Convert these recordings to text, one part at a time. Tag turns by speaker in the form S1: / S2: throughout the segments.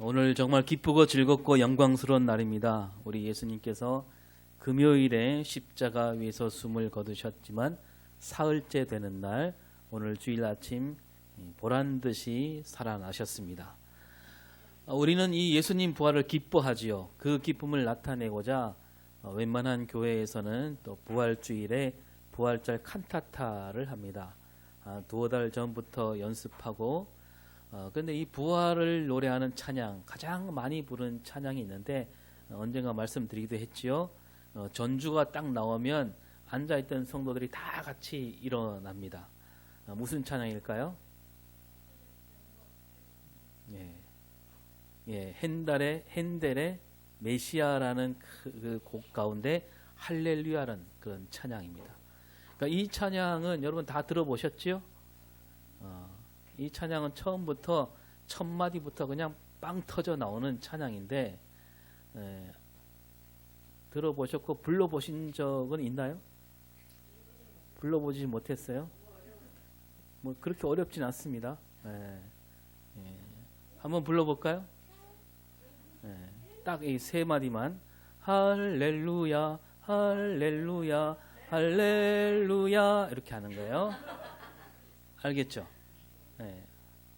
S1: 오늘 정말 기쁘고 즐겁고 영광스러운 날입니다. 우리 예수님께서 금요일에 십자가 위에서 숨을 거두셨지만 사흘째 되는 날 오늘 주일 아침 보란듯이 살아나셨습니다. 우리는 이 예수님 부활을 기뻐하지요. 그 기쁨을 나타내고자 웬만한 교회에서는 또 부활주일에 부활절 칸타타를 합니다. 두어 달 전부터 연습하고 그런데 이 부활을 노래하는 찬양, 가장 많이 부른 찬양이 있는데 언젠가 말씀드리기도 했지요. 전주가 딱 나오면 앉아있던 성도들이 다 같이 일어납니다. 무슨 찬양일까요? 핸델의 메시아라는 그 곡 가운데 할렐루야라는 그런 찬양입니다. 그러니까 이 찬양은 여러분 다 들어보셨죠? 이 찬양은 처음부터 첫 마디부터 그냥 빵 터져 나오는 찬양인데 들어보셨고 불러보신 적은 있나요? 불러보지 못했어요? 뭐 그렇게 어렵진 않습니다. 한번 불러볼까요? 딱 이 세 마디만 할렐루야 할렐루야 할렐루야 이렇게 하는 거예요. 알겠죠?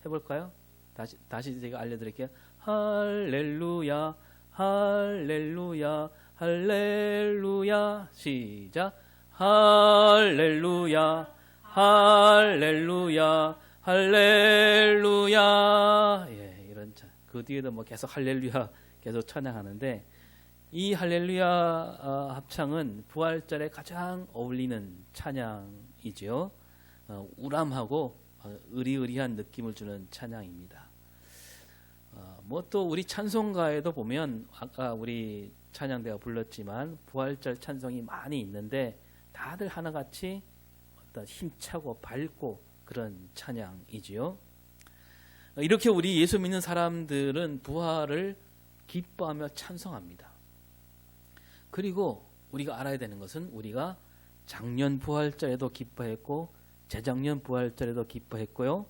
S1: 해볼까요? 다시 제가 알려드릴게요. 할렐루야 할렐루야 할렐루야 시작. 할렐루야 할렐루야 할렐루야. 이런 그 뒤에도 뭐 계속 할렐루야 계속 찬양하는데 이 할렐루야 합창은 부활절에 가장 어울리는 찬양이죠. 우람하고 의리의리한 느낌을 주는 찬양입니다. 뭐 또 우리 찬송가에도 보면 아까 우리 찬양대가 불렀지만 부활절 찬송이 많이 있는데 다들 하나같이 어떤 힘차고 밝고 그런 찬양이지요. 이렇게 우리 예수 믿는 사람들은 부활을 기뻐하며 찬송합니다. 그리고 우리가 알아야 되는 것은 우리가 작년 부활절에도 기뻐했고 재작년 부활절에도 기뻐했고요.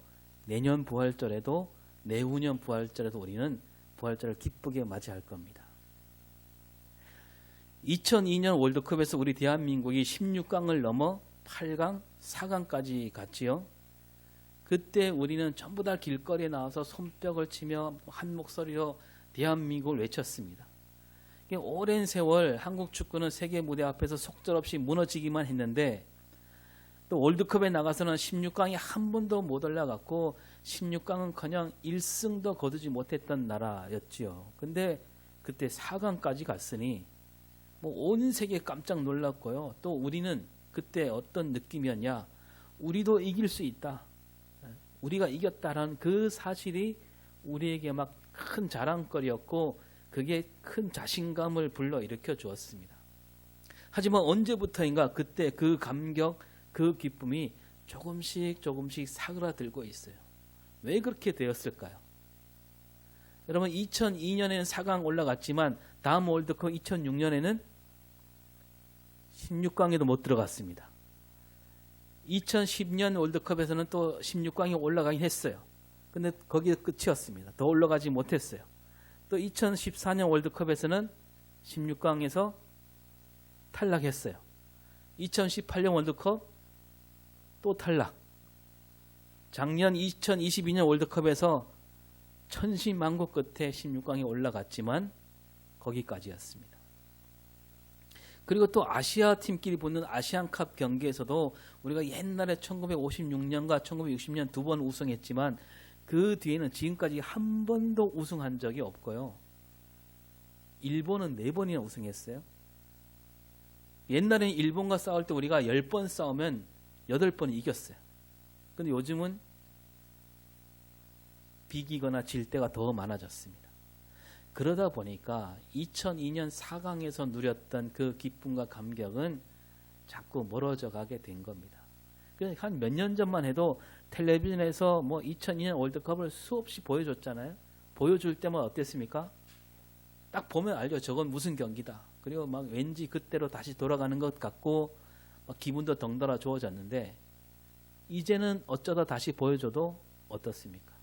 S1: 내년 부활절에도 내후년 부활절에도 우리는 부활절을 기쁘게 맞이할 겁니다. 2002년 월드컵에서 우리 대한민국이 16강을 넘어 8강, 4강까지 갔지요. 그때 우리는 전부 다 길거리에 나와서 손뼉을 치며 한 목소리로 대한민국을 외쳤습니다. 오랜 세월 한국 축구는 세계 무대 앞에서 속절없이 무너지기만 했는데 또 월드컵에 나가서는 16강에 한 번도 못 올라갔고 16강은커녕 1승도 거두지 못했던 나라였지요. 근데 그때 4강까지 갔으니 뭐 온 세계 깜짝 놀랐고요. 또 우리는 그때 어떤 느낌이었냐? 우리도 이길 수 있다. 우리가 이겼다라는 그 사실이 우리에게 막 큰 자랑거리였고 그게 큰 자신감을 불러일으켜 주었습니다. 하지만 언제부터인가 그때 그 감격, 그 기쁨이 조금씩 사그라들고 있어요. 왜 그렇게 되었을까요? 여러분 2002년에는 4강 올라갔지만 다음 월드컵 2006년에는 16강에도 못 들어갔습니다. 2010년 월드컵에서는 또 16강에 올라가긴 했어요. 근데 거기에 끝이었습니다. 더 올라가지 못했어요. 또 2014년 월드컵에서는 16강에서 탈락했어요. 2018년 월드컵 또 탈락. 작년 2022년 월드컵에서 천신만고 끝에 16강에 올라갔지만 거기까지였습니다. 그리고 또 아시아 팀끼리 붙는 아시안컵 경기에서도 우리가 옛날에 1956년과 1960년 두 번 우승했지만 그 뒤에는 지금까지 한 번도 우승한 적이 없고요. 일본은 4번이나 우승했어요. 옛날에는 일본과 싸울 때 우리가 10번 싸우면 8번 이겼어요. 근데 요즘은 비기거나 질 때가 더 많아졌습니다. 그러다 보니까 2002년 4강에서 누렸던 그 기쁨과 감격은 자꾸 멀어져 가게 된 겁니다. 한 몇 년 전만 해도 텔레비전에서 뭐 2002년 월드컵을 수없이 보여줬잖아요. 보여줄 때만 어땠습니까? 딱 보면 알죠. 저건 무슨 경기다. 그리고 막 왠지 그때로 다시 돌아가는 것 같고 막 기분도 덩달아 좋아졌는데 이제는 어쩌다 다시 보여줘도 어떻습니까?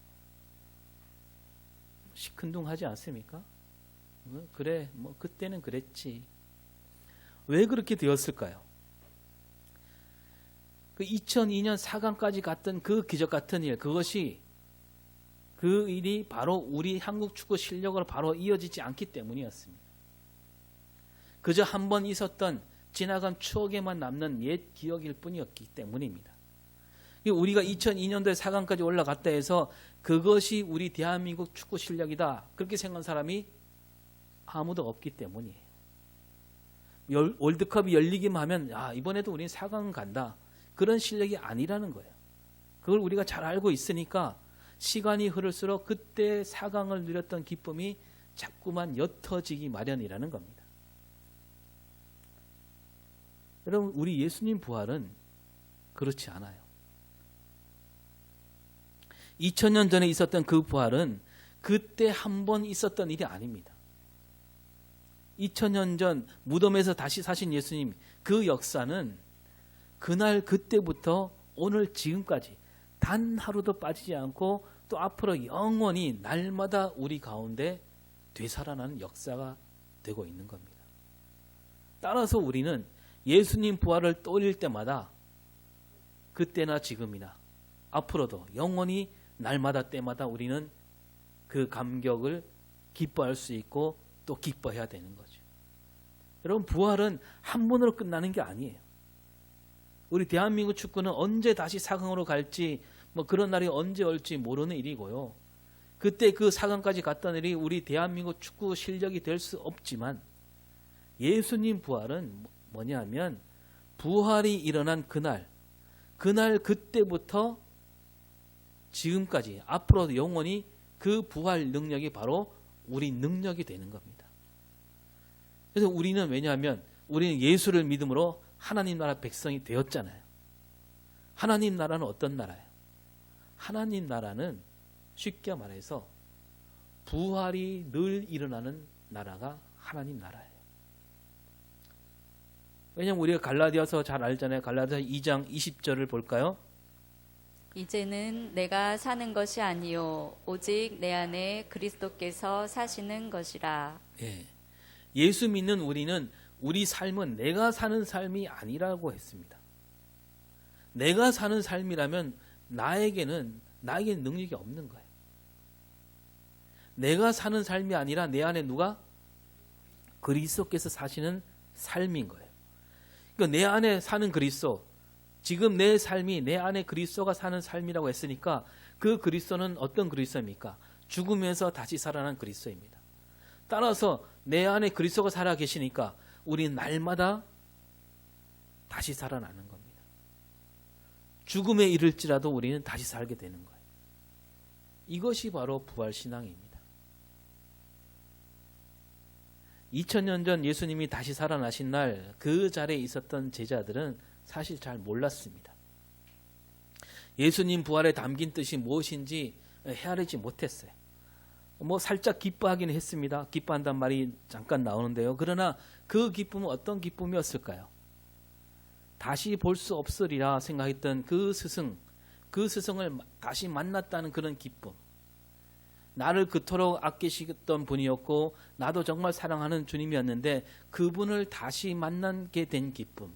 S1: 시큰둥하지 않습니까? 그래, 뭐 그때는 그랬지. 왜 그렇게 되었을까요? 그 2002년 4강까지 갔던 그 기적 같은 일, 그것이 그 일이 바로 우리 한국 축구 실력으로 바로 이어지지 않기 때문이었습니다. 그저 한 번 있었던 지나간 추억에만 남는 옛 기억일 뿐이었기 때문입니다. 우리가 2002년도에 4강까지 올라갔다 해서 그것이 우리 대한민국 축구 실력이다, 그렇게 생각한 사람이 아무도 없기 때문이에요. 월드컵이 열리기만 하면 이번에도 우리는 4강 간다, 그런 실력이 아니라는 거예요. 그걸 우리가 잘 알고 있으니까 시간이 흐를수록 그때 4강을 누렸던 기쁨이 자꾸만 옅어지기 마련이라는 겁니다. 여러분, 우리 예수님 부활은 그렇지 않아요. 2000년 전에 있었던 그 부활은 그때 한 번 있었던 일이 아닙니다. 2000년 전 무덤에서 다시 사신 예수님, 그 역사는 그날 그때부터 오늘 지금까지 단 하루도 빠지지 않고 또 앞으로 영원히 날마다 우리 가운데 되살아나는 역사가 되고 있는 겁니다. 따라서 우리는 예수님 부활을 떠올릴 때마다 그때나 지금이나 앞으로도 영원히 날마다 때마다 우리는 그 감격을 기뻐할 수 있고 또 기뻐해야 되는 거죠. 여러분, 부활은 한 번으로 끝나는 게 아니에요. 우리 대한민국 축구는 언제 다시 4강으로 갈지, 뭐 그런 날이 언제 올지 모르는 일이고요. 그때 그 4강까지 갔던 일이 우리 대한민국 축구 실력이 될 수 없지만, 예수님 부활은 뭐냐면 부활이 일어난 그날 그때부터 지금까지 앞으로도 영원히 그 부활 능력이 바로 우리 능력이 되는 겁니다. 그래서 우리는, 왜냐하면 우리는 예수를 믿음으로 하나님 나라 백성이 되었잖아요. 하나님 나라는 어떤 나라예요? 하나님 나라는 쉽게 말해서 부활이 늘 일어나는 나라가 하나님 나라예요. 왜냐하면 우리가 갈라디아서 잘 알잖아요. 갈라디아서 2장 20절을 볼까요?
S2: 이제는 내가 사는 것이 아니요 오직 내 안에 그리스도께서 사시는 것이라.
S1: 예. 예수 믿는 우리는 우리 삶은 내가 사는 삶이 아니라고 했습니다. 내가 사는 삶이라면 나에게는 능력이 없는 거예요. 내가 사는 삶이 아니라 내 안에 누가? 그리스도께서 사시는 삶인 거예요. 그러니까 내 안에 사는 그리스도, 지금 내 삶이 내 안에 그리스도가 사는 삶이라고 했으니까 그 그리스도는 어떤 그리스도입니까? 죽으면서 다시 살아난 그리스도입니다. 따라서 내 안에 그리스도가 살아 계시니까 우리는 날마다 다시 살아나는 겁니다. 죽음에 이를지라도 우리는 다시 살게 되는 거예요. 이것이 바로 부활신앙입니다. 2000년 전 예수님이 다시 살아나신 날 그 자리에 있었던 제자들은 사실 잘 몰랐습니다. 예수님 부활에 담긴 뜻이 무엇인지 헤아리지 못했어요. 뭐 살짝 기뻐하긴 했습니다. 기뻐한단 말이 잠깐 나오는데요. 그러나 그 기쁨은 어떤 기쁨이었을까요? 다시 볼 수 없으리라 생각했던 그 스승을 다시 만났다는 그런 기쁨. 나를 그토록 아끼시던 분이었고 나도 정말 사랑하는 주님이었는데 그분을 다시 만나게 된 기쁨.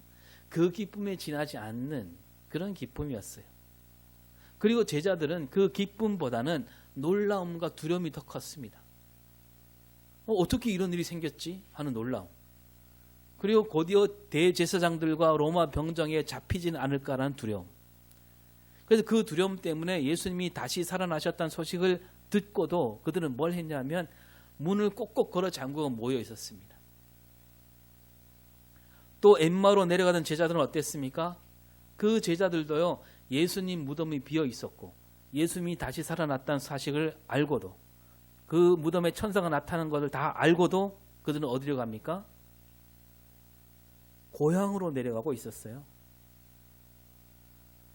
S1: 그 기쁨에 지나지 않는 그런 기쁨이었어요. 그리고 제자들은 그 기쁨보다는 놀라움과 두려움이 더 컸습니다. 어떻게 이런 일이 생겼지? 하는 놀라움. 그리고 곧이어 대제사장들과 로마 병정에 잡히지는 않을까라는 두려움. 그래서 그 두려움 때문에 예수님이 다시 살아나셨다는 소식을 듣고도 그들은 뭘 했냐면 문을 꼭꼭 걸어 잠그고 모여 있었습니다. 또 엠마오로 내려가던 제자들은 어땠습니까? 그 제자들도요, 예수님 무덤이 비어 있었고 예수님이 다시 살아났다는 사실을 알고도, 그 무덤에 천사가 나타난 것을 다 알고도 그들은 어디로 갑니까? 고향으로 내려가고 있었어요.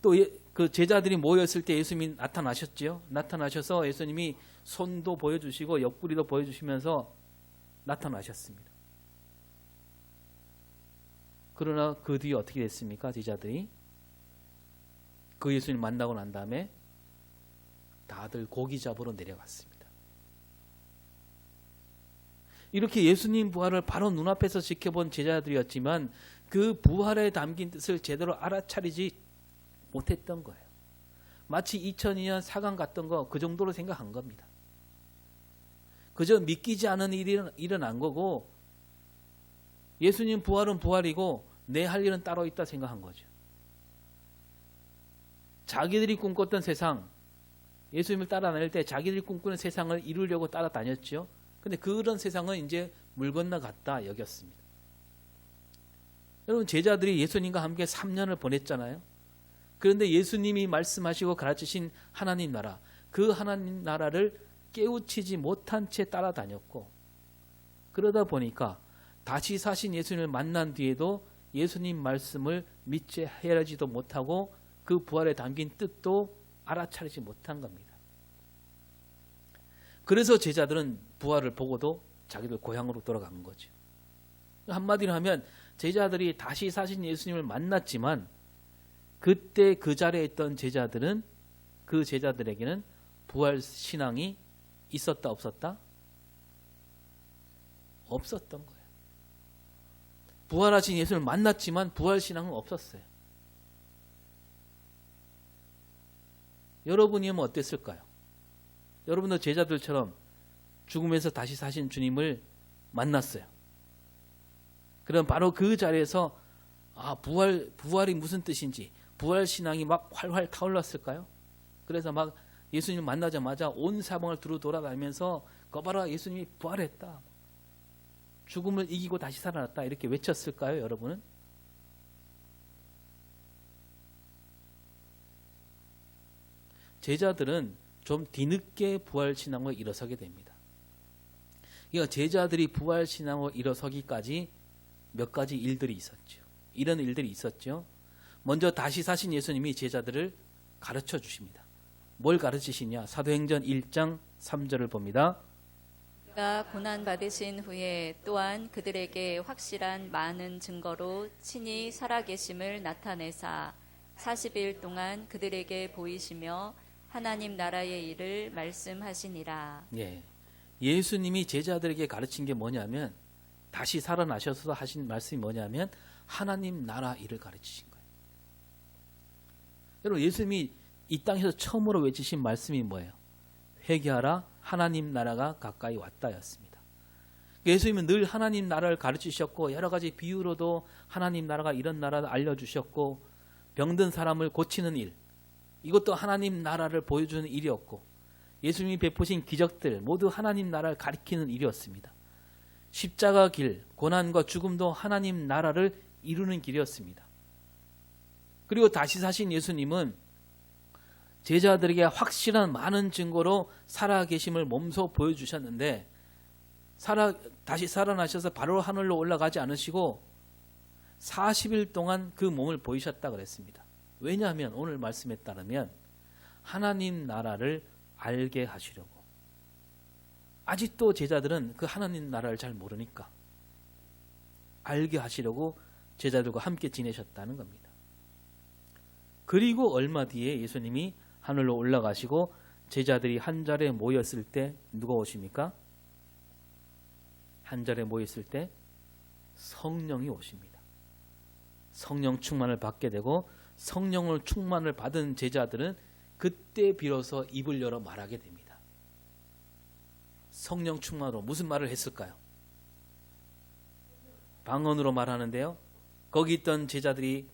S1: 또 그 제자들이 모였을 때 예수님이 나타나셨죠. 나타나셔서 예수님이 손도 보여주시고 옆구리도 보여주시면서 나타나셨습니다. 그러나 그 뒤에 어떻게 됐습니까? 제자들이 그 예수님 만나고 난 다음에 다들 고기 잡으러 내려갔습니다. 이렇게 예수님 부활을 바로 눈앞에서 지켜본 제자들이었지만 그 부활에 담긴 뜻을 제대로 알아차리지 못했던 거예요. 마치 2002년 4강 갔던 거 그 정도로 생각한 겁니다. 그저 믿기지 않은 일이 일어난 거고 예수님 부활은 부활이고 내 할 일은 따로 있다 생각한 거죠. 자기들이 꿈꿨던 세상, 예수님을 따라다닐 때 자기들이 꿈꾸는 세상을 이루려고 따라다녔죠. 근데 그런 세상은 이제 물 건너갔다 여겼습니다. 여러분, 제자들이 예수님과 함께 3년을 보냈잖아요. 그런데 예수님이 말씀하시고 가르치신 하나님 나라, 그 하나님 나라를 깨우치지 못한 채 따라다녔고, 그러다 보니까 다시 사신 예수님을 만난 뒤에도 예수님 말씀을 믿지 헤아리지도 못하고 그 부활에 담긴 뜻도 알아차리지 못한 겁니다. 그래서 제자들은 부활을 보고도 자기들 고향으로 돌아간 거죠. 한마디로 하면 제자들이 다시 사신 예수님을 만났지만 그때 그 자리에 있던 제자들은, 그 제자들에게는 부활 신앙이 있었다 없었다? 없었던 거예요. 부활하신 예수님을 만났지만 부활 신앙은 없었어요. 여러분이면 어땠을까요? 여러분도 제자들처럼 죽음에서 다시 사신 주님을 만났어요. 그럼 바로 그 자리에서 부활이 무슨 뜻인지, 부활 신앙이 막 활활 타올랐을까요? 그래서 막 예수님 만나자마자 온 사방을 두루 돌아다니면서 거봐라, 예수님이 부활했다, 죽음을 이기고 다시 살아났다, 이렇게 외쳤을까요, 여러분은? 제자들은 좀 뒤늦게 부활 신앙을 일어서게 됩니다. 그러니까 제자들이 부활 신앙을 일어서기까지 몇 가지 일들이 있었죠. 이런 일들이 있었죠. 먼저 다시 사신 예수님이 제자들을 가르쳐 주십니다. 뭘 가르치시냐? 사도행전 1장 3절을 봅니다.
S2: 그가 고난 받으신 후에 또한 그들에게 확실한 많은 증거로 친히 살아계심을 나타내사 40일 동안 그들에게 보이시며 하나님 나라의 일을 말씀하시니라.
S1: 예. 예수님이 제자들에게 가르친 게 뭐냐면, 다시 살아나셔서 하신 말씀이 뭐냐면 하나님 나라 일을 가르치신 거예요. 여러분, 예수님이 이 땅에서 처음으로 외치신 말씀이 뭐예요? 회개하라, 하나님 나라가 가까이 왔다였습니다. 예수님은 늘 하나님 나라를 가르치셨고 여러 가지 비유로도 하나님 나라가 이런 나라를 알려주셨고, 병든 사람을 고치는 일, 이것도 하나님 나라를 보여주는 일이었고, 예수님이 베푸신 기적들 모두 하나님 나라를 가리키는 일이었습니다. 십자가 길, 고난과 죽음도 하나님 나라를 이루는 길이었습니다. 그리고 다시 사신 예수님은 제자들에게 확실한 많은 증거로 살아계심을 몸소 보여주셨는데, 다시 살아나셔서 바로 하늘로 올라가지 않으시고 40일 동안 그 몸을 보이셨다 그랬습니다. 왜냐하면 오늘 말씀에 따르면 하나님 나라를 알게 하시려고. 아직도 제자들은 그 하나님 나라를 잘 모르니까 알게 하시려고 제자들과 함께 지내셨다는 겁니다. 그리고 얼마 뒤에 예수님이 하늘로 올라가시고 제자들이 한 자리에 모였을 때 누가 오십니까? 한 자리에 모였을 때 성령이 오십니다. 성령 충만을 받게 되고, 성령을 충만을 받은 제자들은 그때 비로소 입을 열어 말하게 됩니다. 성령 충만으로 무슨 말을 했을까요? 방언으로 말하는데요, 거기 있던 제자들이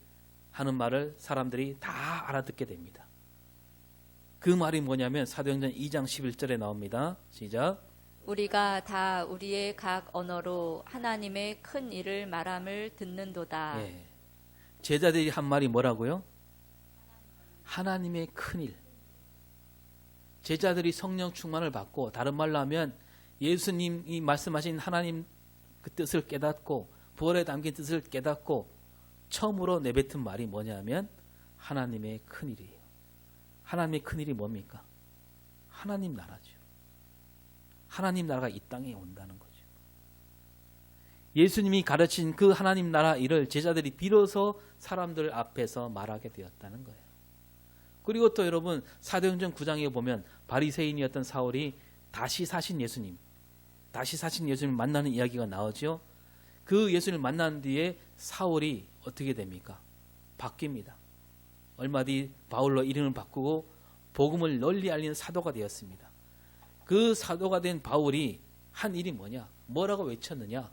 S1: 하는 말을 사람들이 다 알아듣게 됩니다. 그 말이 뭐냐면 사도행전 2장 11절에 나옵니다. 시작.
S2: 우리가 다 우리의 각 언어로 하나님의 큰 일을 말함을 듣는도다.
S1: 예. 제자들이 한 말이 뭐라고요? 하나님의 큰 일. 제자들이 성령 충만을 받고, 다른 말로 하면 예수님이 말씀하신 하나님 그 뜻을 깨닫고 부활에 담긴 뜻을 깨닫고 처음으로 내뱉은 말이 뭐냐면 하나님의 큰 일이에요. 하나님의 큰 일이 뭡니까? 하나님 나라죠. 하나님 나라가 이 땅에 온다는 거죠. 예수님이 가르친 그 하나님 나라 일을 제자들이 비로소 사람들 앞에서 말하게 되었다는 거예요. 그리고 또 여러분, 사도행전 9장에 보면 바리새인이었던 사울이 다시 사신 예수님, 다시 사신 예수님을 만나는 이야기가 나오죠. 그 예수님을 만난 뒤에 사울이 어떻게 됩니까? 바뀝니다. 얼마 뒤 바울로 이름을 바꾸고 복음을 널리 알리는 사도가 되었습니다. 그 사도가 된 바울이 한 일이 뭐냐? 뭐라고 외쳤느냐?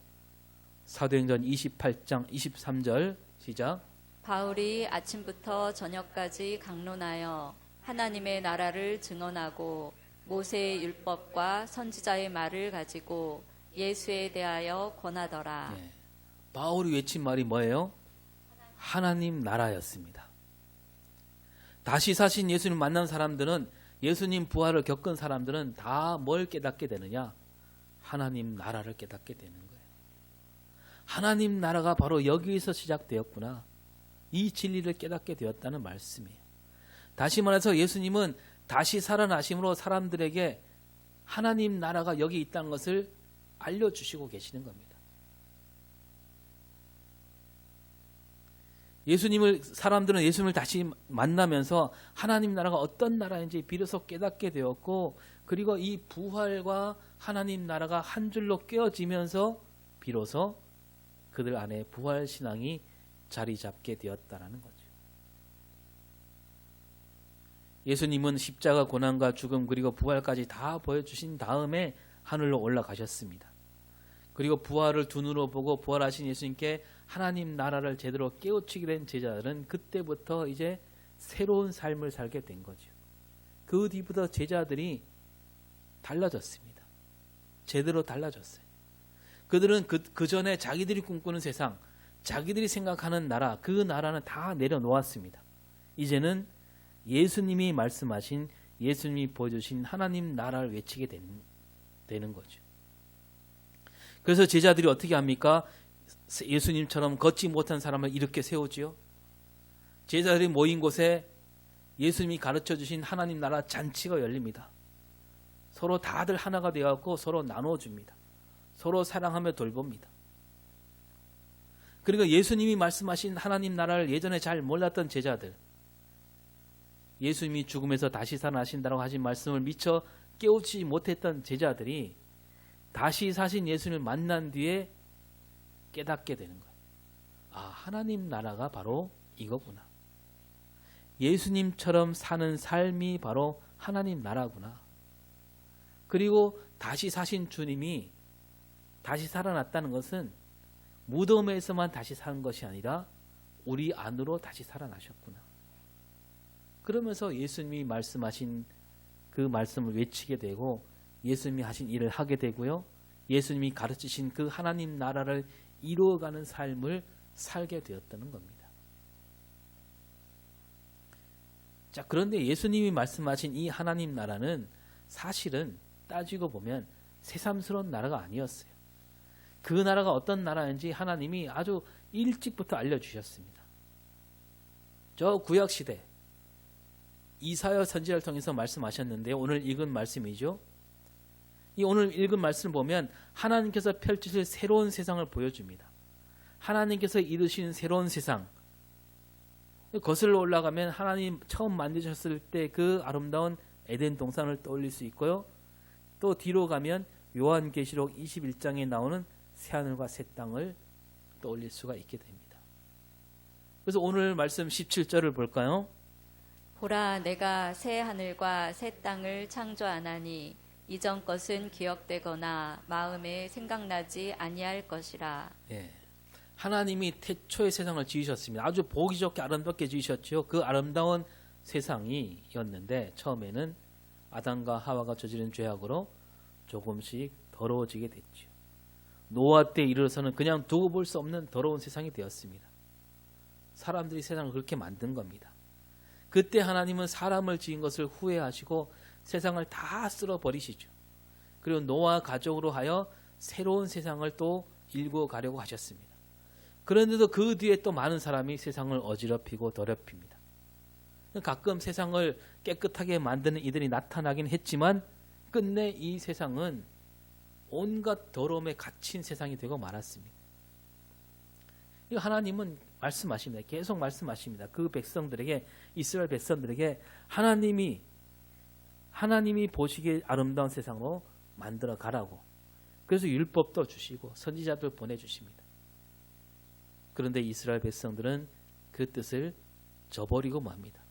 S1: 사도행전 28장 23절 시작.
S2: 바울이 아침부터 저녁까지 강론하여 하나님의 나라를 증언하고 모세의 율법과 선지자의 말을 가지고 예수에 대하여 권하더라.
S1: 예. 바울이 외친 말이 뭐예요? 하나님 나라였습니다. 다시 사신 예수님 만난 사람들은, 예수님 부활을 겪은 사람들은 다 뭘 깨닫게 되느냐? 하나님 나라를 깨닫게 되는 거예요. 하나님 나라가 바로 여기에서 시작되었구나. 이 진리를 깨닫게 되었다는 말씀이에요. 다시 말해서 예수님은 다시 살아나심으로 사람들에게 하나님 나라가 여기 있다는 것을 알려주시고 계시는 겁니다. 사람들은 예수님을 다시 만나면서 하나님 나라가 어떤 나라인지 비로소 깨닫게 되었고, 그리고 이 부활과 하나님 나라가 한 줄로 꿰어지면서 비로소 그들 안에 부활 신앙이 자리 잡게 되었다라는 거죠. 예수님은 십자가 고난과 죽음 그리고 부활까지 다 보여주신 다음에 하늘로 올라가셨습니다. 그리고 부활을 두 눈으로 보고 부활하신 예수님께 하나님 나라를 제대로 깨우치게 된 제자들은 그때부터 이제 새로운 삶을 살게 된 거죠. 그 뒤부터 제자들이 달라졌습니다. 제대로 달라졌어요. 그들은 그 전에 자기들이 꿈꾸는 세상, 자기들이 생각하는 나라, 그 나라는 다 내려놓았습니다. 이제는 예수님이 말씀하신, 예수님이 보여주신 하나님 나라를 외치게 되는 거죠. 그래서 제자들이 어떻게 합니까? 예수님처럼 걷지 못한 사람을 이렇게 세우지요. 제자들이 모인 곳에 예수님이 가르쳐 주신 하나님 나라 잔치가 열립니다. 서로 다들 하나가 되어서 서로 나눠줍니다. 서로 사랑하며 돌봅니다. 그리고 예수님이 말씀하신 하나님 나라를 예전에 잘 몰랐던 제자들, 예수님이 죽음에서 다시 살아나신다고 하신 말씀을 미처 깨우치지 못했던 제자들이 다시 사신 예수님을 만난 뒤에 깨닫게 되는 거예요. 아, 하나님 나라가 바로 이거구나. 예수님처럼 사는 삶이 바로 하나님 나라구나. 그리고 다시 사신 주님이 다시 살아났다는 것은 무덤에서만 다시 사는 것이 아니라 우리 안으로 다시 살아나셨구나. 그러면서 예수님이 말씀하신 그 말씀을 외치게 되고 예수님이 하신 일을 하게 되고요. 예수님이 가르치신 그 하나님 나라를 이루어가는 삶을 살게 되었다는 겁니다. 자, 그런데 예수님이 말씀하신 이 하나님 나라는 사실은 따지고 보면 새삼스러운 나라가 아니었어요. 그 나라가 어떤 나라인지 하나님이 아주 일찍부터 알려주셨습니다. 저 구약시대 이사야 선지자를 통해서 말씀하셨는데 오늘 읽은 말씀이죠. 이 오늘 읽은 말씀을 보면 하나님께서 펼치실 새로운 세상을 보여줍니다. 하나님께서 이루시는 새로운 세상, 거슬러 올라가면 하나님 처음 만드셨을 때 그 아름다운 에덴 동산을 떠올릴 수 있고요. 또 뒤로 가면 요한계시록 21장에 나오는 새하늘과 새 땅을 떠올릴 수가 있게 됩니다. 그래서 오늘 말씀 17절을 볼까요?
S2: 보라, 내가 새 하늘과 새 땅을 창조하나니 이전 것은 기억되거나 마음에 생각나지 아니할 것이라.
S1: 예. 하나님이 태초의 세상을 지으셨습니다. 아주 보기 좋게 아름답게 지으셨죠. 그 아름다운 세상이었는데 처음에는 아담과 하와가 저지른 죄악으로 조금씩 더러워지게 됐죠. 노아 때 이르러서는 그냥 두고 볼 수 없는 더러운 세상이 되었습니다. 사람들이 세상을 그렇게 만든 겁니다. 그때 하나님은 사람을 지은 것을 후회하시고 세상을 다 쓸어버리시죠. 그리고 노아 가족으로 하여 새로운 세상을 또 일구어 가려고 하셨습니다. 그런데도 그 뒤에 또 많은 사람이 세상을 어지럽히고 더럽힙니다. 가끔 세상을 깨끗하게 만드는 이들이 나타나긴 했지만 끝내 이 세상은 온갖 더러움에 갇힌 세상이 되고 말았습니다. 하나님은 말씀하십니다. 계속 말씀하십니다. 그 백성들에게, 이스라엘 백성들에게 하나님이 보시기에 아름다운 세상으로 만들어 가라고. 그래서 율법도 주시고 선지자들 보내주십니다. 그런데 이스라엘 백성들은 그 뜻을 저버리고 맙니다.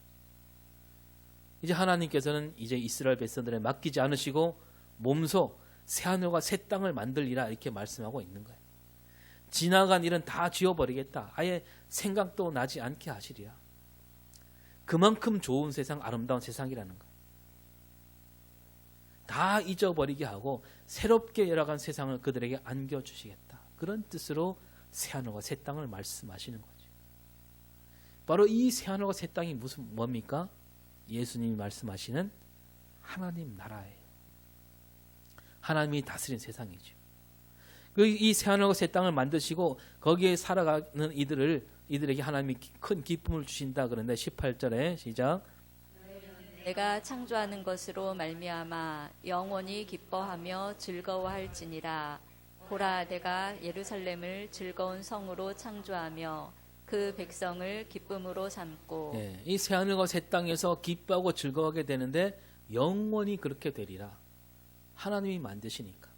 S1: 이제 하나님께서는 이제 이스라엘 백성들에 맡기지 않으시고 몸소 새하늘과 새 땅을 만들리라 이렇게 말씀하고 있는 거예요. 지나간 일은 다 지워버리겠다. 아예 생각도 나지 않게 하시리라. 그만큼 좋은 세상, 아름다운 세상이라는 거예요. 다 잊어버리게 하고 새롭게 열어간 세상을 그들에게 안겨주시겠다. 그런 뜻으로 새하늘과 새 땅을 말씀하시는 거죠. 바로 이 새하늘과 새 땅이 뭡니까? 예수님이 말씀하시는 하나님 나라예요. 하나님이 다스린 세상이죠. 이 새하늘과 새 땅을 만드시고 거기에 살아가는 이들에게 하나님이 큰 기쁨을 주신다. 그런데 18절에 시작.
S2: 내가 창조하는 것으로 말미암아 영원히 기뻐하며 즐거워할지니라. 보라, 내가 예루살렘을 즐거운 성으로 창조하며 그 백성을 기쁨으로 삼고.
S1: 네, 이 새하늘과 새 땅에서 기뻐하고 즐거워하게 되는데 영원히 그렇게 되리라. 하나님이 만드시니까.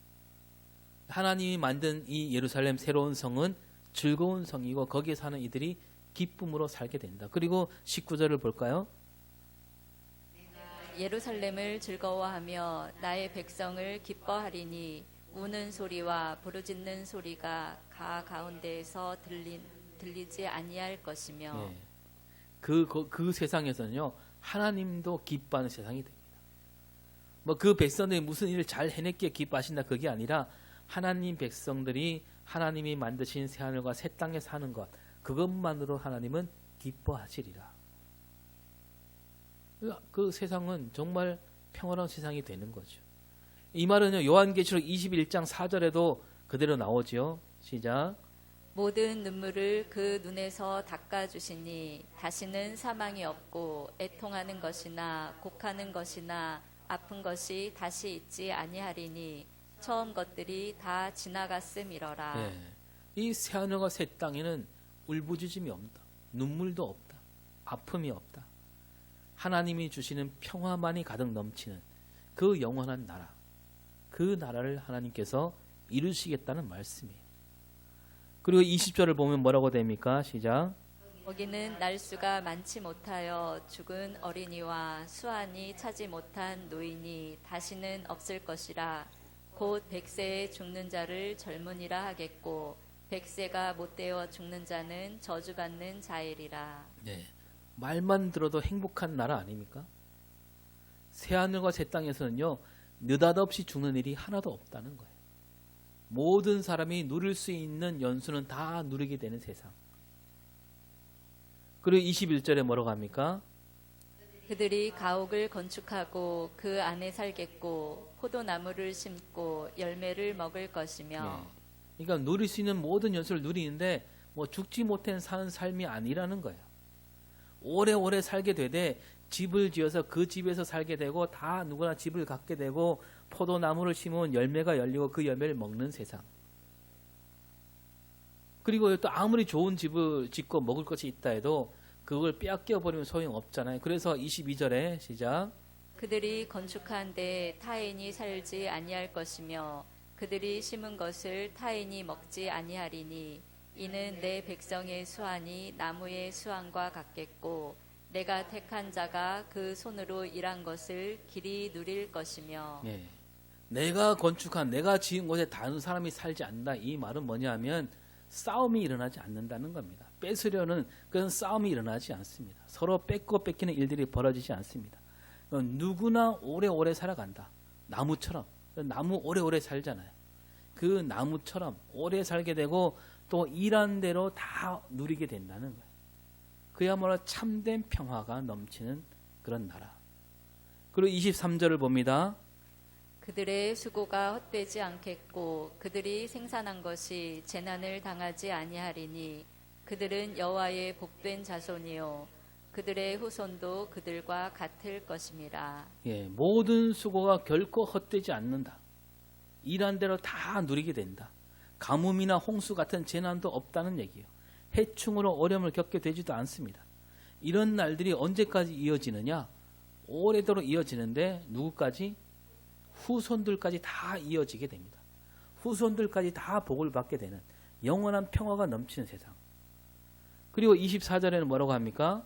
S1: 하나님이 만든 이 예루살렘 새로운 성은 즐거운 성이고 거기에 사는 이들이 기쁨으로 살게 된다. 그리고 19절을 볼까요?
S2: 예루살렘을 즐거워하며 나의 백성을 기뻐하리니 우는 소리와 부르짖는 소리가 가 가운데에서 들리지 아니할 것이며.
S1: 네. 그 세상에서는요 하나님도 기뻐하는 세상이 됩니다. 뭐 그 백성들이 무슨 일을 잘 해냈기에 기뻐하신다 그게 아니라 하나님 백성들이 하나님이 만드신 새하늘과 새 땅에 사는 것 그것만으로 하나님은 기뻐하시리라. 그 세상은 정말 평화로운 세상이 되는 거죠. 이 말은요 요한계시록 21장 4절에도 그대로 나오죠. 시작.
S2: 모든 눈물을 그 눈에서 닦아주시니 다시는 사망이 없고 애통하는 것이나 곡하는 것이나 아픈 것이 다시 있지 아니하리니 처음 것들이 다 지나갔음이러라.
S1: 네. 이 새하늘과 새 땅에는 울부짖음이 없다. 눈물도 없다. 아픔이 없다. 하나님이 주시는 평화만이 가득 넘치는 그 영원한 나라. 그 나라를 하나님께서 이루시겠다는 말씀이에요. 그리고 20절을 보면 뭐라고 됩니까? 시작.
S2: 거기는 날수가 많지 못하여 죽은 어린이와 수완이 차지 못한 노인이 다시는 없을 것이라. 곧 100세에 죽는 자를 젊은이라 하겠고 100세가 못되어 죽는 자는 저주받는 자이리라.
S1: 네. 말만 들어도 행복한 나라 아닙니까? 새하늘과 새 땅에서는요 느닷없이 죽는 일이 하나도 없다는 거예요. 모든 사람이 누릴 수 있는 연수는 다 누리게 되는 세상. 그리고 21절에 뭐라고 합니까?
S2: 그들이 가옥을 건축하고 그 안에 살겠고 포도나무를 심고 열매를 먹을 것이며.
S1: 네. 그러니까 누릴 수 있는 모든 연수를 누리는데 뭐 죽지 못한 사는 삶이 아니라는 거예요. 오래오래 살게 되되 집을 지어서 그 집에서 살게 되고 다 누구나 집을 갖게 되고 포도나무를 심으면 열매가 열리고 그 열매를 먹는 세상. 그리고 또 아무리 좋은 집을 짓고 먹을 것이 있다 해도 그걸 빼앗겨 버리면 소용없잖아요. 그래서 22절에 시작.
S2: 그들이 건축한 데 타인이 살지 아니할 것이며 그들이 심은 것을 타인이 먹지 아니하리니 이는 내 백성의 수완이 나무의 수완과 같겠고 내가 택한 자가 그 손으로 일한 것을 길이 누릴 것이며.
S1: 네. 내가 건축한 내가 지은 곳에 다른 사람이 살지 않는다. 이 말은 뭐냐면 싸움이 일어나지 않는다는 겁니다. 뺏으려는 그런 싸움이 일어나지 않습니다. 서로 뺏고 뺏기는 일들이 벌어지지 않습니다. 누구나 오래오래 살아간다. 나무처럼. 나무 오래오래 살잖아요. 그 나무처럼 오래 살게 되고 또 일한 대로 다 누리게 된다는 거예요. 그야말로 참된 평화가 넘치는 그런 나라. 그리고 23절을 봅니다.
S2: 그들의 수고가 헛되지 않겠고 그들이 생산한 것이 재난을 당하지 아니하리니 그들은 여호와의 복된 자손이요 그들의 후손도 그들과 같을 것임이라.
S1: 예, 모든 수고가 결코 헛되지 않는다. 일한 대로 다 누리게 된다. 가뭄이나 홍수 같은 재난도 없다는 얘기예요. 해충으로 어려움을 겪게 되지도 않습니다. 이런 날들이 언제까지 이어지느냐? 오래도록 이어지는데 누구까지? 후손들까지 다 이어지게 됩니다. 후손들까지 다 복을 받게 되는 영원한 평화가 넘치는 세상. 그리고 24절에는 뭐라고 합니까?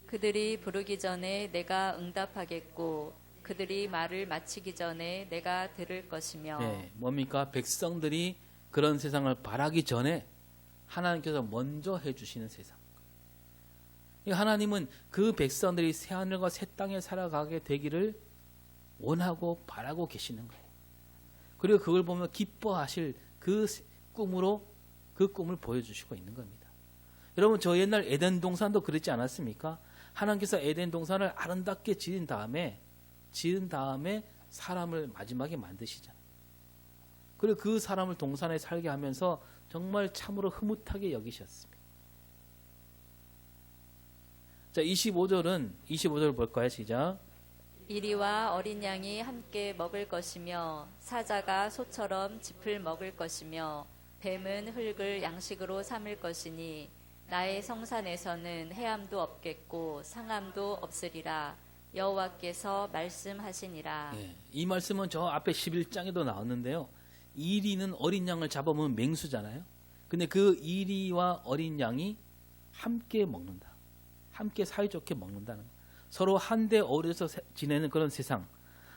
S2: 그들이 부르기 전에 내가 응답하겠고 그들이 말을 마치기 전에 내가 들을 것이며.
S1: 네, 뭡니까? 백성들이 그런 세상을 바라기 전에 하나님께서 먼저 해주시는 세상. 하나님은 그 백성들이 새하늘과 새 땅에 살아가게 되기를 원하고 바라고 계시는 거예요. 그리고 그걸 보면 기뻐하실 그 꿈으로 그 꿈을 보여주시고 있는 겁니다. 여러분, 저 옛날 에덴 동산도 그렇지 않았습니까? 하나님께서 에덴 동산을 아름답게 지은 다음에 사람을 마지막에 만드시잖아요. 그리고 그 사람을 동산에 살게 하면서 정말 참으로 흐뭇하게 여기셨습니다. 자, 25절 볼까요? 시작.
S2: 이리와 어린 양이 함께 먹을 것이며 사자가 소처럼 짚을 먹을 것이며 뱀은 흙을 양식으로 삼을 것이니 나의 성산에서는 해함도 없겠고 상함도 없으리라. 여호와께서 말씀하시니라.
S1: 네, 이 말씀은 저 앞에 11장에도 나왔는데요. 이리는 어린 양을 잡아먹으면 맹수잖아요. 근데 그 이리와 어린 양이 함께 먹는다. 함께 사이좋게 먹는다는 거예요. 서로 한데 어울려서 지내는 그런 세상.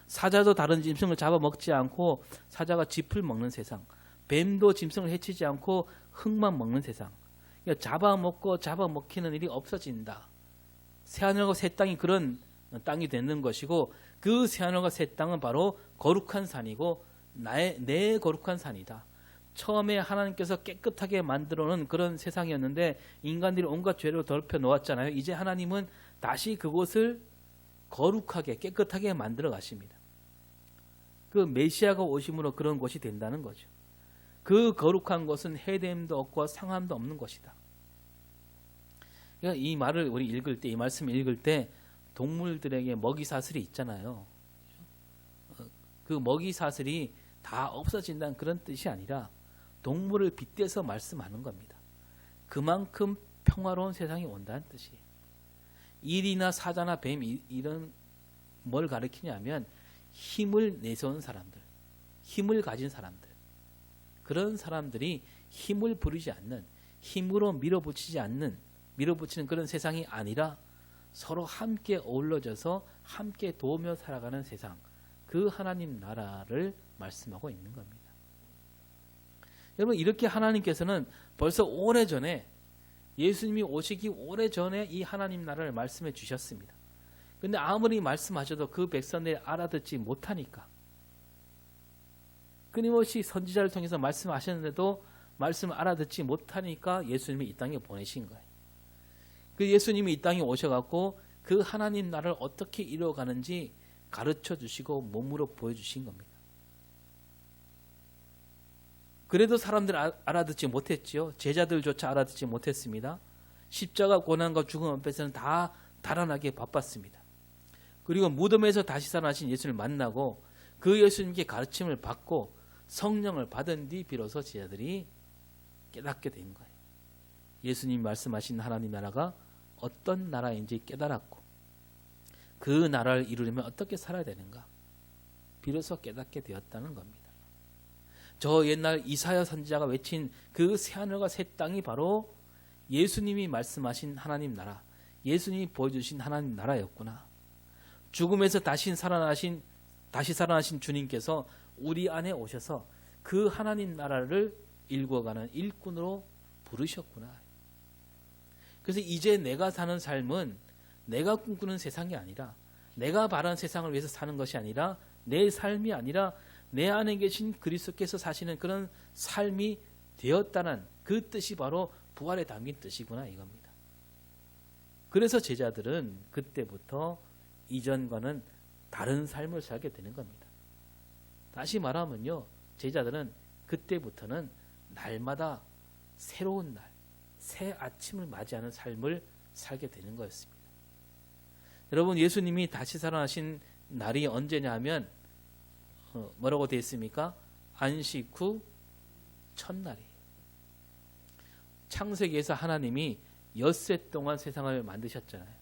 S1: 사자도 다른 짐승을 잡아먹지 않고 사자가 짚을 먹는 세상. 뱀도 짐승을 해치지 않고 흙만 먹는 세상. 그러니까 잡아먹히는 일이 없어진다. 새하늘과 새 땅이 그런 땅이 되는 것이고, 그 새하늘과 새 땅은 바로 거룩한 산이고 내 거룩한 산이다. 처음에 하나님께서 깨끗하게 만들어 놓은 그런 세상이었는데 인간들이 온갖 죄로 더럽혀 놓았잖아요. 이제 하나님은 다시 그곳을 거룩하게 깨끗하게 만들어 가십니다. 그 메시아가 오심으로 그런 곳이 된다는 거죠. 그 거룩한 곳은 해됨도 없고 상함도 없는 곳이다. 그러니까 이 말을 우리 읽을 때, 이 말씀을 읽을 때 동물들에게 먹이 사슬이 있잖아요. 그 먹이 사슬이 다 없어진다는 그런 뜻이 아니라 동물을 빗대서 말씀하는 겁니다. 그만큼 평화로운 세상이 온다는 뜻이에요. 일이나 사자나 뱀 이런 뭘 가리키냐면 힘을 내세운 사람들, 힘을 가진 사람들, 그런 사람들이 힘을 부리지 않는, 힘으로 밀어붙이는 그런 세상이 아니라 서로 함께 어우러져서 함께 도우며 살아가는 세상, 그 하나님 나라를 말씀하고 있는 겁니다. 여러분, 이렇게 하나님께서는 벌써 오래전에, 예수님이 오시기 오래전에 이 하나님 나라를 말씀해 주셨습니다. 근데 아무리 말씀하셔도 그 백성들이 알아듣지 못하니까, 끊임없이 선지자를 통해서 말씀하셨는데도 말씀을 알아듣지 못하니까 예수님이 이 땅에 보내신 거예요. 그 예수님이 이 땅에 오셔갖고 그 하나님 나라를 어떻게 이루어가는지 가르쳐 주시고 몸으로 보여주신 겁니다. 그래도 사람들 알아듣지 못했지요. 제자들조차 알아듣지 못했습니다. 십자가 고난과 죽음 앞에서는 다 달아나게 바빴습니다. 그리고 무덤에서 다시 살아나신 예수를 만나고 그 예수님께 가르침을 받고 성령을 받은 뒤 비로소 제자들이 깨닫게 된 거예요. 예수님 말씀하신 하나님 나라가 어떤 나라인지 깨달았고 그 나라를 이루려면 어떻게 살아야 되는가 비로소 깨닫게 되었다는 겁니다. 저 옛날 이사야 선지자가 외친 그 새하늘과 새 땅이 바로 예수님이 말씀하신 하나님 나라, 예수님이 보여주신 하나님 나라였구나. 죽음에서 다시 살아나신 주님께서 우리 안에 오셔서 그 하나님 나라를 일궈가는 일꾼으로 부르셨구나. 그래서 이제 내가 사는 삶은 내가 꿈꾸는 세상이 아니라, 내가 바라는 세상을 위해서 사는 것이 아니라, 내 삶이 아니라 내 안에 계신 그리스도께서 사시는 그런 삶이 되었다는 그 뜻이 바로 부활에 담긴 뜻이구나 이겁니다. 그래서 제자들은 그때부터 이전과는 다른 삶을 살게 되는 겁니다. 다시 말하면요, 제자들은 그때부터는 날마다 새로운 날, 새 아침을 맞이하는 삶을 살게 되는 거였습니다. 여러분, 예수님이 다시 살아나신 날이 언제냐 하면 뭐라고 되어 있습니까? 안식 후 첫날이에요. 창세기에서 하나님이 엿새 동안 세상을 만드셨잖아요.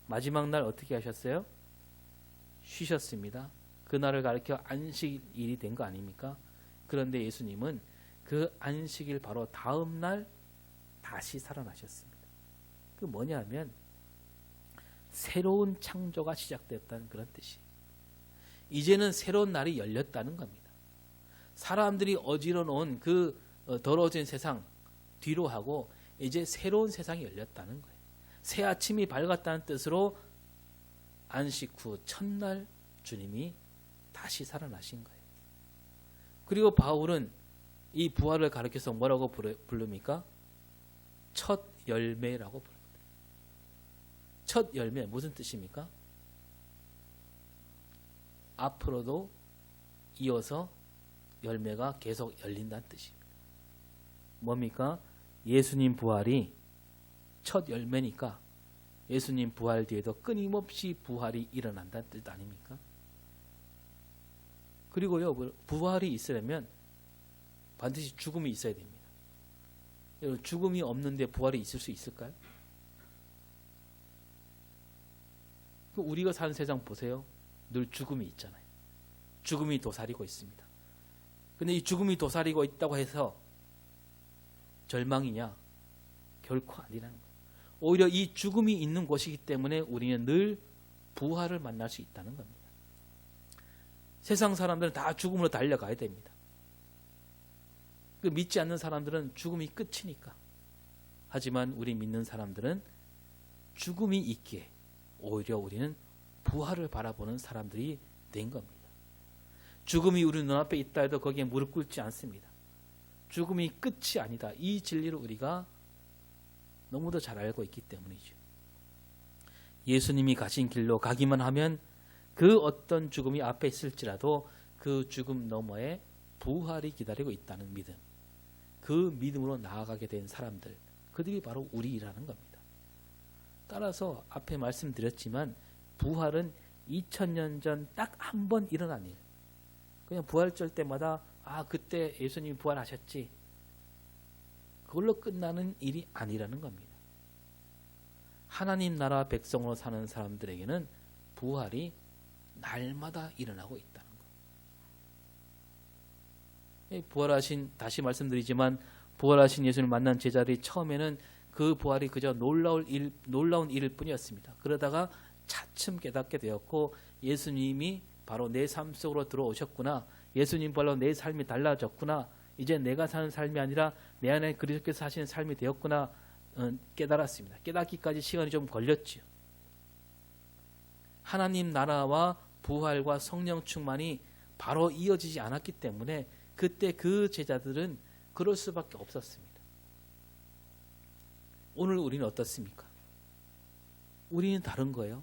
S1: 마지막 날 어떻게 하셨어요? 쉬셨습니다. 그날을 가리켜 안식일이 된 거 아닙니까? 그런데 예수님은 그 안식일 바로 다음 날 다시 살아나셨습니다. 그 뭐냐면 새로운 창조가 시작됐다는 그런 뜻이에요. 이제는 새로운 날이 열렸다는 겁니다. 사람들이 어지러 놓은 그 더러워진 세상 뒤로 하고 이제 새로운 세상이 열렸다는 거예요. 새 아침이 밝았다는 뜻으로 안식 후 첫날 주님이 다시 살아나신 거예요. 그리고 바울은 이 부활을 가리켜서 뭐라고 부릅니까? 첫 열매라고 부릅니다. 첫 열매 무슨 뜻입니까? 앞으로도 이어서 열매가 계속 열린다는 뜻입니다. 뭡니까? 예수님 부활이 첫 열매니까 예수님 부활 뒤에도 끊임없이 부활이 일어난다는 뜻 아닙니까? 그리고요, 부활이 있으려면 반드시 죽음이 있어야 됩니다. 여러분, 죽음이 없는데 부활이 있을 수 있을까요? 우리가 사는 세상 보세요. 늘 죽음이 있잖아요. 죽음이 도사리고 있습니다. 근데 이 죽음이 도사리고 있다고 해서 절망이냐? 결코 아니라는 거예요. 오히려 이 죽음이 있는 곳이기 때문에 우리는 늘 부활을 만날 수 있다는 겁니다. 세상 사람들은 다 죽음으로 달려가야 됩니다. 그 믿지 않는 사람들은 죽음이 끝이니까. 하지만 우리 믿는 사람들은 죽음이 있기에 오히려 우리는 부활을 바라보는 사람들이 된 겁니다. 죽음이 우리 눈앞에 있다 해도 거기에 무릎 꿇지 않습니다. 죽음이 끝이 아니다. 이 진리를 우리가 너무도 잘 알고 있기 때문이죠. 예수님이 가신 길로 가기만 하면 그 어떤 죽음이 앞에 있을지라도 그 죽음 너머에 부활이 기다리고 있다는 믿음, 그 믿음으로 나아가게 된 사람들, 그들이 바로 우리라는 겁니다. 따라서 앞에 말씀드렸지만 부활은 2000년 전 딱 한 번 일어난 일. 그냥 부활절 때마다 그때 예수님이 부활하셨지. 그걸로 끝나는 일이 아니라는 겁니다. 하나님 나라 백성으로 사는 사람들에게는 부활이 날마다 일어나고 있다는 거. 부활하신, 다시 말씀드리지만 부활하신 예수님을 만난 제자들이 처음에는 그 부활이 그저 놀라운 일일 뿐이었습니다. 그러다가 차츰 깨닫게 되었고 예수님이 바로 내 삶 속으로 들어오셨구나. 예수님 바로 내 삶이 달라졌구나. 이제 내가 사는 삶이 아니라 내 안에 그리스도께서 사시는 삶이 되었구나 깨달았습니다. 깨닫기까지 시간이 좀 걸렸지요. 하나님 나라와 부활과 성령 충만이 바로 이어지지 않았기 때문에 그때 그 제자들은 그럴 수밖에 없었습니다. 오늘 우리는 어떻습니까? 우리는 다른 거예요.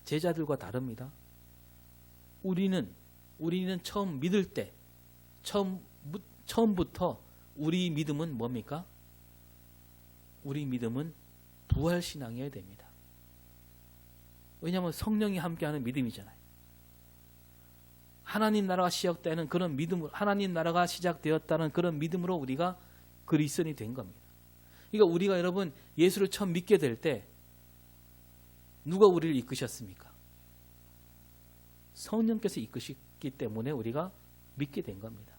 S1: 제자들과 다릅니다. 우리는 처음 믿을 때 처음부터 우리 믿음은 뭡니까? 우리 믿음은 부활신앙이어야 됩니다. 왜냐하면 성령이 함께하는 믿음이잖아요. 하나님 나라가 시작되는 그런 믿음으로, 하나님 나라가 시작되었다는 그런 믿음으로 우리가 그리스도인이 된 겁니다. 그러니까 우리가 여러분 예수를 처음 믿게 될 때 누가 우리를 이끄셨습니까? 성령께서 이끄셨기 때문에 우리가 믿게 된 겁니다.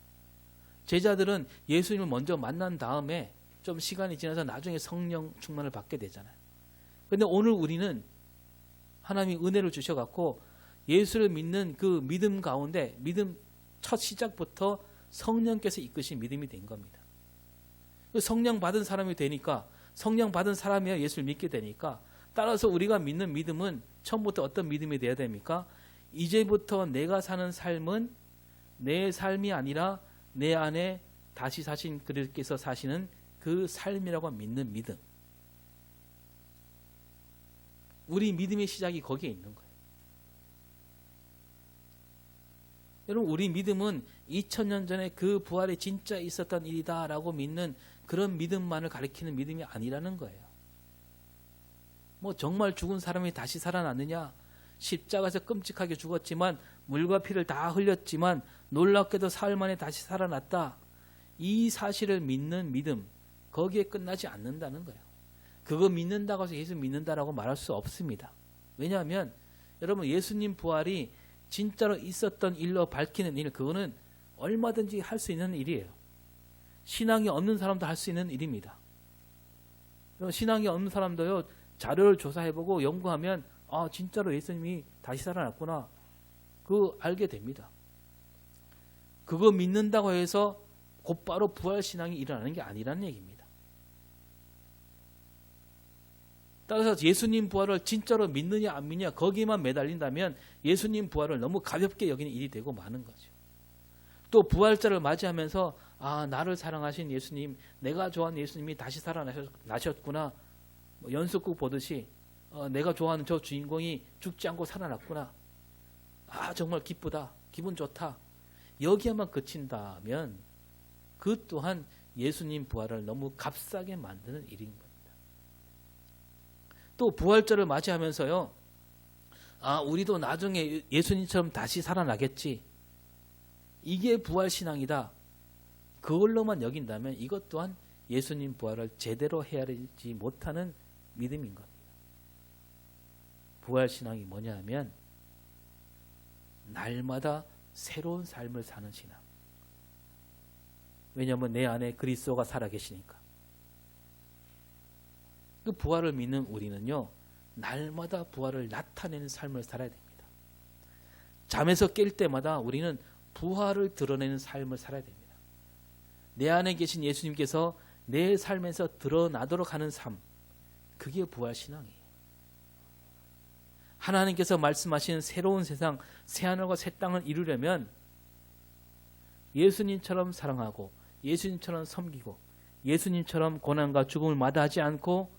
S1: 제자들은 예수님을 먼저 만난 다음에 좀 시간이 지나서 나중에 성령 충만을 받게 되잖아요. 그런데 오늘 우리는 하나님이 은혜를 주셔갖고 예수를 믿는 그 믿음 가운데 믿음 첫 시작부터 성령께서 이끄신 믿음이 된 겁니다. 성령 받은 사람이 되니까 성령 받은 사람이야 예수를 믿게 되니까 따라서 우리가 믿는 믿음은 처음부터 어떤 믿음이 되어야 됩니까? 이제부터 내가 사는 삶은 내 삶이 아니라 내 안에 다시 사신 그리스도께서 사시는 그 삶이라고 믿는 믿음. 우리 믿음의 시작이 거기에 있는 거예요. 여러분 우리 믿음은 2000년 전에 그 부활이 진짜 있었던 일이다라고 믿는 그런 믿음만을 가리키는 믿음이 아니라는 거예요. 뭐 정말 죽은 사람이 다시 살아났느냐? 십자가에서 끔찍하게 죽었지만 물과 피를 다 흘렸지만 놀랍게도 사흘 만에 다시 살아났다. 이 사실을 믿는 믿음 거기에 끝나지 않는다는 거예요. 그거 믿는다고 해서 예수 믿는다라고 말할 수 없습니다. 왜냐하면 여러분 예수님 부활이 진짜로 있었던 일로 밝히는 일 그거는 얼마든지 할 수 있는 일이에요. 신앙이 없는 사람도 할 수 있는 일입니다. 신앙이 없는 사람도요, 자료를 조사해보고 연구하면 아, 진짜로 예수님이 다시 살아났구나. 그거 알게 됩니다. 그거 믿는다고 해서 곧바로 부활신앙이 일어나는 게 아니라는 얘기입니다. 따라서 예수님 부활을 진짜로 믿느냐 안 믿느냐 거기만 매달린다면 예수님 부활을 너무 가볍게 여기는 일이 되고 마는 거죠. 또 부활절을 맞이하면서 아, 나를 사랑하신 예수님, 내가 좋아하는 예수님이 다시 살아나셨구나. 뭐 연속극 보듯이 내가 좋아하는 저 주인공이 죽지 않고 살아났구나. 아, 정말 기쁘다. 기분 좋다. 여기에만 그친다면 그 또한 예수님 부활을 너무 값싸게 만드는 일인 겁니다. 또 부활절을 맞이하면서요. 아, 우리도 나중에 예수님처럼 다시 살아나겠지. 이게 부활신앙이다. 그걸로만 여긴다면 이것 또한 예수님 부활을 제대로 헤아리지 못하는 믿음인 겁니다. 부활신앙이 뭐냐 하면 날마다 새로운 삶을 사는 신앙. 왜냐하면 내 안에 그리스도가 살아계시니까. 그 부활을 믿는 우리는요, 날마다 부활을 나타내는 삶을 살아야 됩니다. 잠에서 깰 때마다 우리는 부활을 드러내는 삶을 살아야 됩니다. 내 안에 계신 예수님께서 내 삶에서 드러나도록 하는 삶, 그게 부활신앙이에요. 하나님께서 말씀하신 새로운 세상, 새하늘과 새 땅을 이루려면 예수님처럼 사랑하고 예수님처럼 섬기고 예수님처럼 고난과 죽음을 마다하지 않고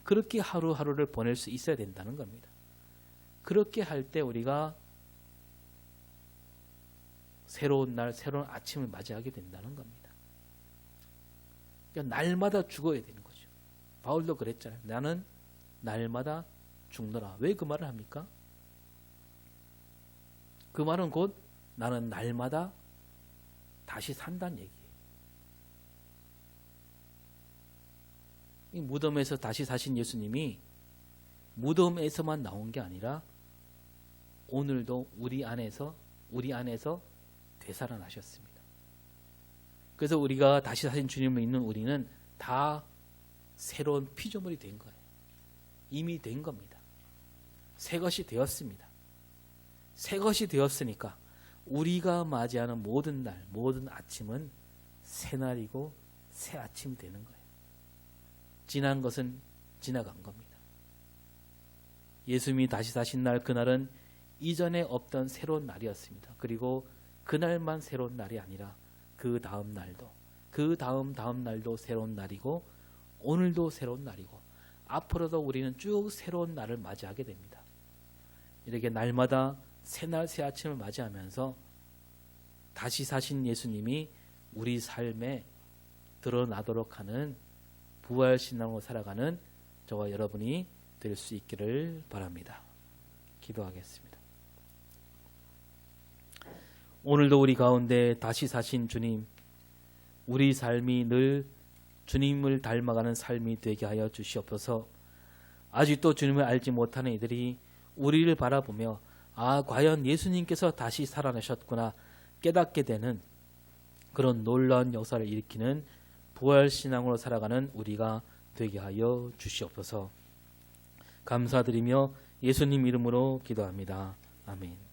S1: 그렇게 하루하루를 보낼 수 있어야 된다는 겁니다. 그렇게 할 때 우리가 새로운 날, 새로운 아침을 맞이하게 된다는 겁니다. 그러니까 날마다 죽어야 되는 거죠. 바울도 그랬잖아요. 나는 날마다 죽노라. 왜 그 말을 합니까? 그 말은 곧 나는 날마다 다시 산다는 얘기예요. 이 무덤에서 다시 사신 예수님이 무덤에서만 나온 게 아니라 오늘도 우리 안에서 되살아나셨습니다. 그래서 우리가 다시 사신 주님을 믿는 우리는 다 새로운 피조물이 된 거예요. 이미 된 겁니다. 새 것이 되었습니다. 새 것이 되었으니까 우리가 맞이하는 모든 날, 모든 아침은 새 날이고 새 아침이 되는 거예요. 지난 것은 지나간 겁니다. 예수님이 다시 사신 날, 그날은 이전에 없던 새로운 날이었습니다. 그리고 그날만 새로운 날이 아니라 그 다음 날도, 그 다음 날도 새로운 날이고 오늘도 새로운 날이고 앞으로도 우리는 쭉 새로운 날을 맞이하게 됩니다. 이렇게 날마다 새날 새 아침을 맞이하면서 다시 사신 예수님이 우리 삶에 드러나도록 하는 부활신앙으로 살아가는 저와 여러분이 될 수 있기를 바랍니다. 기도하겠습니다. 오늘도 우리 가운데 다시 사신 주님, 우리 삶이 늘 주님을 닮아가는 삶이 되게 하여 주시옵소서. 아직도 주님을 알지 못하는 이들이 우리를 바라보며 아, 과연 예수님께서 다시 살아나셨구나 깨닫게 되는 그런 놀라운 역사를 일으키는 부활신앙으로 살아가는 우리가 되게 하여 주시옵소서. 감사드리며 예수님 이름으로 기도합니다. 아멘.